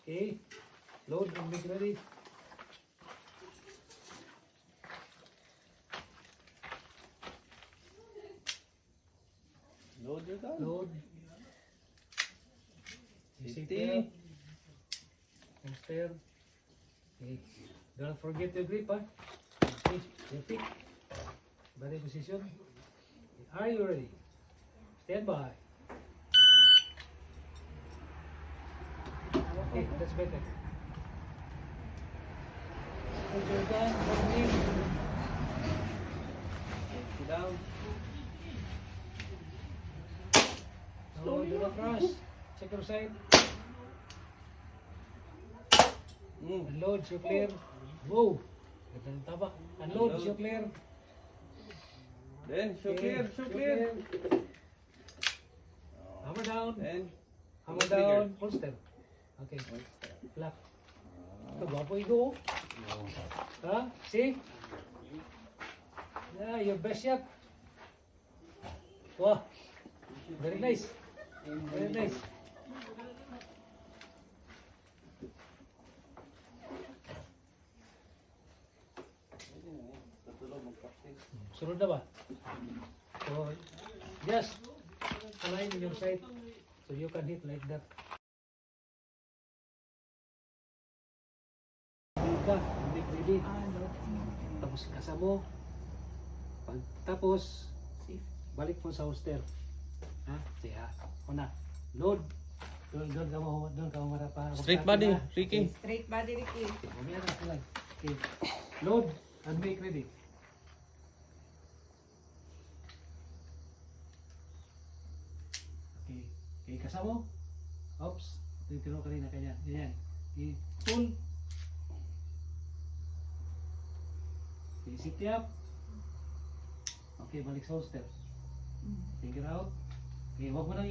Okay. Load and make ready. Load your gun. Load. Safety. And steer. Okay. Don't forget your grip, huh? Okay. Your feet. Body position. Are you ready? Stand by. Okay, that's better. Hold your gun, hold in. Sit down. Now do the thrust. Check your side. Unload, so clear. Whoa! Ganda ng taba. Unload, so clear. Then, show Okay, clear, show clear. Hammer down. Then, Hammer down. Holster. Okay. Lock. Ito, gwapo ito. Ha? See? Yeah, your best shot. Wow. Very nice. Very nice. Sunod na ba? So, just align in your sight so you can hit like that. Ka, make ready. Tapos kasa mo. Tapos, balik mo sa holster. Ha? Siya. Una. Load. Doon ka marapa. straight body, Ricky. Straight body, Ricky. Mamaya na sila. Okay. Load and make ready. Okay. Okay, kasama. Oops. Titiro kanina kanya. Ganyan. Okay. Pull. Okay, sit up. Okay, balik sa holster. Figure out. Okay, wag mo nang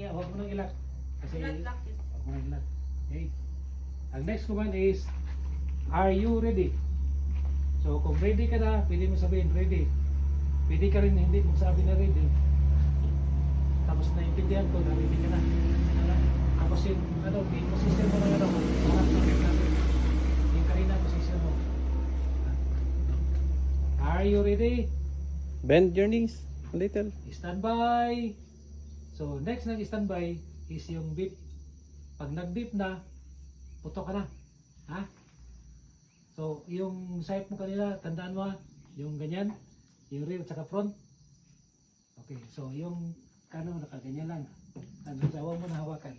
ilak. Kasi Lock it. wag mo nang ilak. Okay. Ang next command is, are you ready? So kung ready ka na, pwede mo sabihin ready. Pwede ka rin hindi mo sabi na ready. Tapos naiintindihan ko na ready ka na. Tapos yung position mo na yung kanina position mo. Are you ready? Bend your knees a little. Standby. So next na standby is yung beep. Pag nag-beep na, puto ka na. Ha? So yung sight mo kanila, tandaan mo yung ganyan, yung rear at saka front. Okay, so yung kano nakaganyan lang. Ang sawa mo na hawakan.